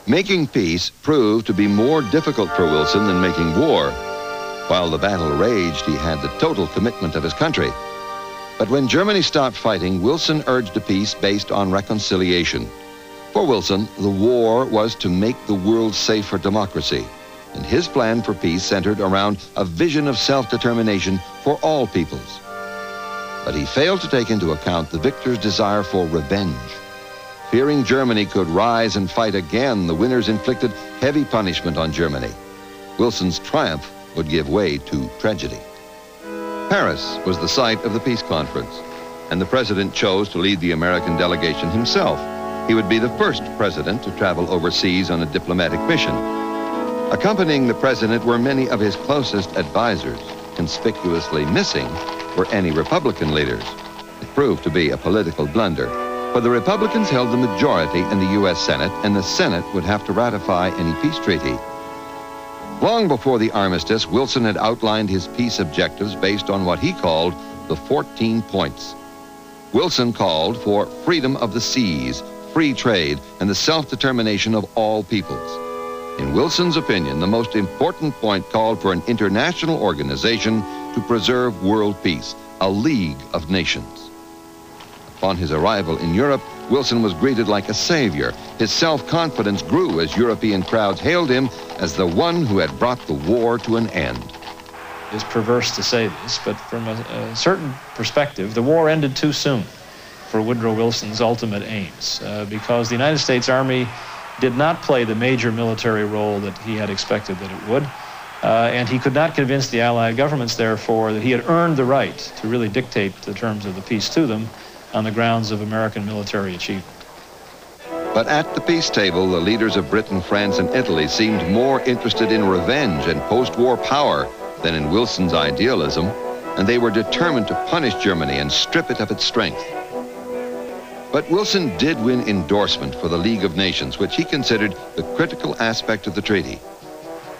Making peace proved to be more difficult for Wilson than making war. While the battle raged, he had the total commitment of his country. But when Germany stopped fighting, Wilson urged a peace based on reconciliation. For Wilson, the war was to make the world safe for democracy, and his plan for peace centered around a vision of self-determination for all peoples. But he failed to take into account the victor's desire for revenge. Fearing Germany could rise and fight again, the winners inflicted heavy punishment on Germany. Wilson's triumph would give way to tragedy. Paris was the site of the peace conference, and the president chose to lead the American delegation himself. He would be the first president to travel overseas on a diplomatic mission. Accompanying the president were many of his closest advisors. Conspicuously missing were any Republican leaders. It proved to be a political blunder, for the Republicans held the majority in the U.S. Senate, and the Senate would have to ratify any peace treaty. Long before the armistice, Wilson had outlined his peace objectives based on what he called the 14 points. Wilson called for freedom of the seas, free trade, and the self-determination of all peoples. In Wilson's opinion, the most important point called for an international organization to preserve world peace, a League of Nations. Upon his arrival in Europe, Wilson was greeted like a savior. His self-confidence grew as European crowds hailed him as the one who had brought the war to an end. It's perverse to say this, but from a certain perspective, the war ended too soon for Woodrow Wilson's ultimate aims, because the United States Army did not play the major military role that he had expected that it would, and he could not convince the Allied governments, therefore, that he had earned the right to really dictate the terms of the peace to them on the grounds of American military achievement. But at the peace table, the leaders of Britain, France, and Italy seemed more interested in revenge and post-war power than in Wilson's idealism, and they were determined to punish Germany and strip it of its strength. But Wilson did win endorsement for the League of Nations, which he considered the critical aspect of the treaty.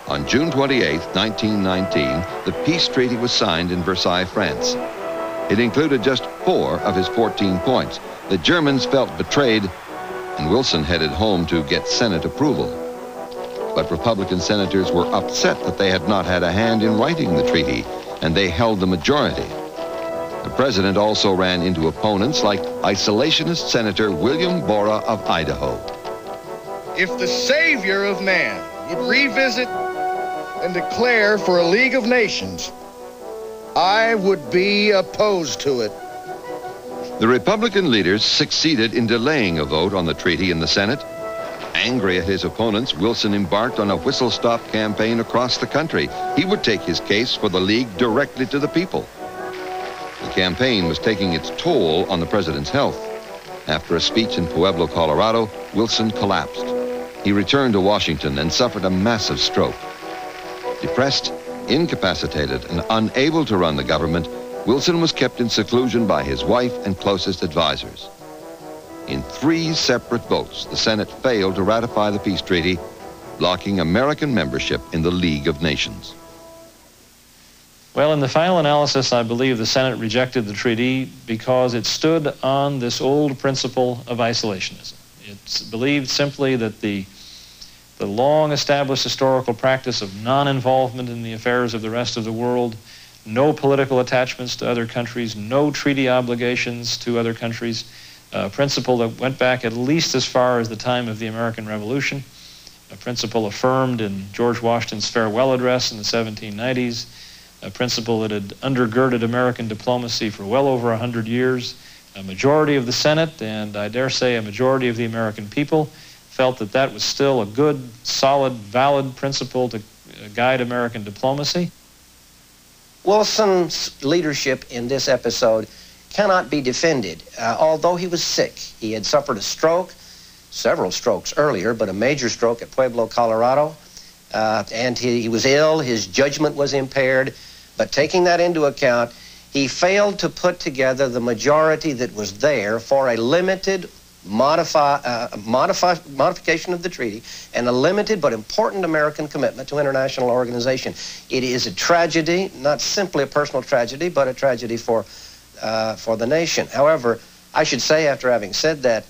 On June 28, 1919, the peace treaty was signed in Versailles, France. It included just 4 of his 14 points. The Germans felt betrayed, and Wilson headed home to get Senate approval. But Republican senators were upset that they had not had a hand in writing the treaty, and they held the majority. The president also ran into opponents like isolationist Senator William Borah of Idaho. If the savior of man would revisit and declare for a League of Nations, I would be opposed to it. The Republican leaders succeeded in delaying a vote on the treaty in the Senate. Angry at his opponents, Wilson embarked on a whistle-stop campaign across the country. He would take his case for the League directly to the people. The campaign was taking its toll on the president's health. After a speech in Pueblo, Colorado, Wilson collapsed. He returned to Washington and suffered a massive stroke. Depressed, incapacitated, and unable to run the government, Wilson was kept in seclusion by his wife and closest advisors. In 3 separate votes, the Senate failed to ratify the peace treaty, blocking American membership in the League of Nations. Well, in the final analysis, I believe the Senate rejected the treaty because it stood on this old principle of isolationism. It's believed simply that the long-established historical practice of non-involvement in the affairs of the rest of the world, no political attachments to other countries, no treaty obligations to other countries, a principle that went back at least as far as the time of the American Revolution, a principle affirmed in George Washington's farewell address in the 1790s, a principle that had undergirded American diplomacy for well over 100 years. A majority of the Senate, and I dare say a majority of the American people, felt that that was still a good, solid, valid principle to guide American diplomacy. Wilson's leadership in this episode cannot be defended. Although he was sick, he had suffered a stroke, several strokes earlier, but a major stroke at Pueblo, Colorado, and he was ill, his judgment was impaired, but taking that into account, he failed to put together the majority that was there for a limited modification of the treaty and a limited but important American commitment to international organization. It is a tragedy, not simply a personal tragedy, but a tragedy for the nation. However, I should say, after having said that,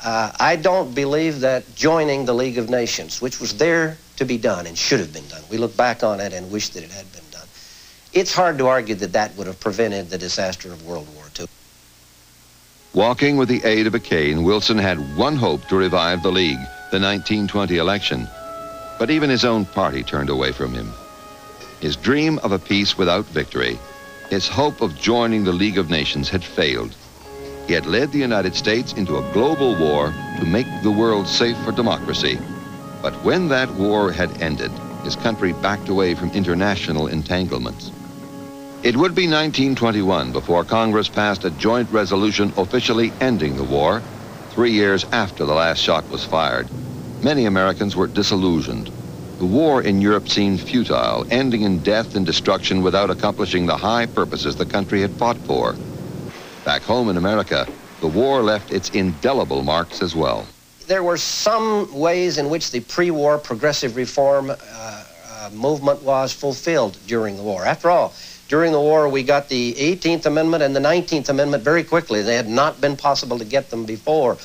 I don't believe that joining the League of Nations, which was there to be done and should have been done, we look back on it and wish that it had been done, it's hard to argue that that would have prevented the disaster of World War II. Walking with the aid of a cane, Wilson had one hope to revive the League, the 1920 election. But even his own party turned away from him. His dream of a peace without victory, his hope of joining the League of Nations had failed. He had led the United States into a global war to make the world safe for democracy. But when that war had ended, his country backed away from international entanglements. It would be 1921 before Congress passed a joint resolution officially ending the war, 3 years after the last shot was fired. Many Americans were disillusioned. The war in Europe seemed futile, ending in death and destruction without accomplishing the high purposes the country had fought for. Back home in America, the war left its indelible marks as well. There were some ways in which the pre-war progressive reform movement was fulfilled during the war. After all, during the war, we got the 18th Amendment and the 19th Amendment very quickly. They had not been possible to get them before.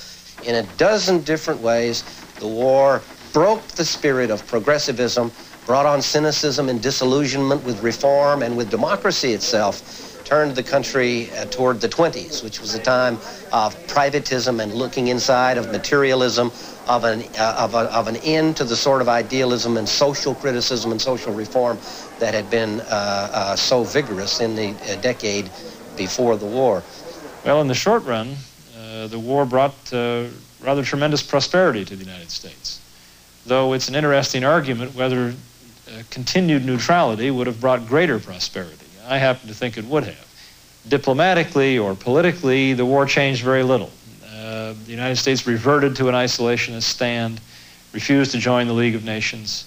In a dozen different ways, the war broke the spirit of progressivism, brought on cynicism and disillusionment with reform and with democracy itself, turned the country toward the 20s, which was a time of privatism and looking inside, of materialism, of an end to the sort of idealism and social criticism and social reform that had been so vigorous in the decade before the war. Well, in the short run, the war brought rather tremendous prosperity to the United States, though it's an interesting argument whether continued neutrality would have brought greater prosperity. I happen to think it would have. Diplomatically or politically, the war changed very little. The United States reverted to an isolationist stand, refused to join the League of Nations,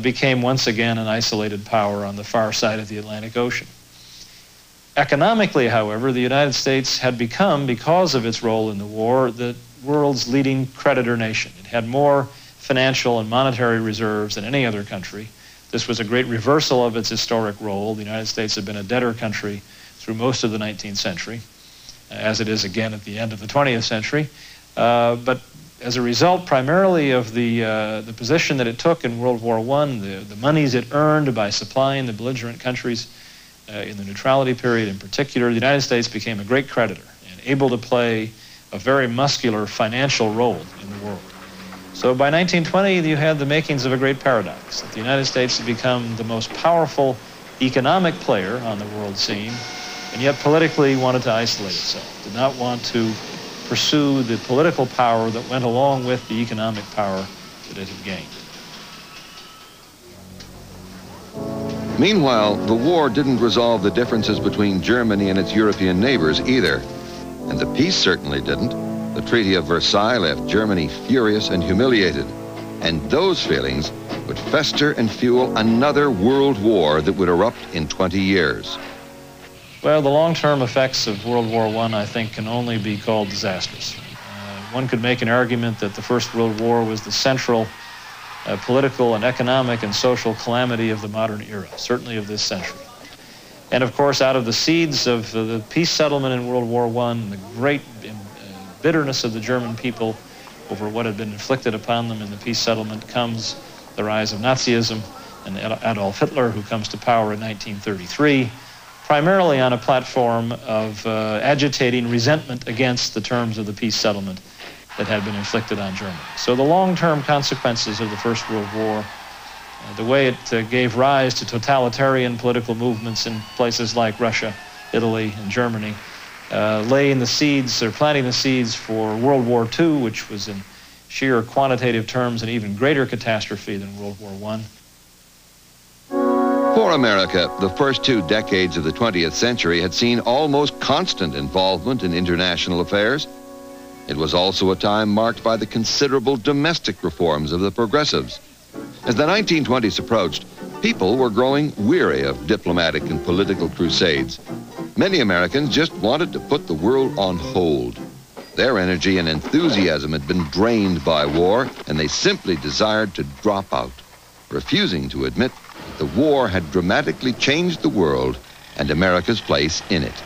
became once again an isolated power on the far side of the Atlantic Ocean. Economically, however, the United States had become, because of its role in the war, the world's leading creditor nation. It had more financial and monetary reserves than any other country. This was a great reversal of its historic role. The United States had been a debtor country through most of the 19th century, as it is again at the end of the 20th century. But as a result, primarily of the position that it took in World War I, the monies it earned by supplying the belligerent countries in the neutrality period in particular, the United States became a great creditor and able to play a very muscular financial role in the world. So by 1920, you had the makings of a great paradox, that the United States had become the most powerful economic player on the world scene, and yet politically wanted to isolate itself, did not want to pursue the political power that went along with the economic power that it had gained. Meanwhile, the war didn't resolve the differences between Germany and its European neighbors either. And the peace certainly didn't. The Treaty of Versailles left Germany furious and humiliated. And those feelings would fester and fuel another world war that would erupt in 20 years. Well, the long-term effects of World War I, I think, can only be called disastrous. One could make an argument that the First World War was the central political and economic and social calamity of the modern era, certainly of this century. And of course, out of the seeds of the peace settlement in World War I, and the great bitterness of the German people over what had been inflicted upon them in the peace settlement, comes the rise of Nazism and Adolf Hitler, who comes to power in 1933, primarily on a platform of agitating resentment against the terms of the peace settlement that had been inflicted on Germany. So the long-term consequences of the First World War, the way it gave rise to totalitarian political movements in places like Russia, Italy, and Germany, laying the seeds, or planting the seeds for World War II, which was in sheer quantitative terms an even greater catastrophe than World War I. For America, the first 2 decades of the 20th century had seen almost constant involvement in international affairs. It was also a time marked by the considerable domestic reforms of the progressives. As the 1920s approached, people were growing weary of diplomatic and political crusades. Many Americans just wanted to put the world on hold. Their energy and enthusiasm had been drained by war, and they simply desired to drop out, refusing to admit that the war had dramatically changed the world and America's place in it.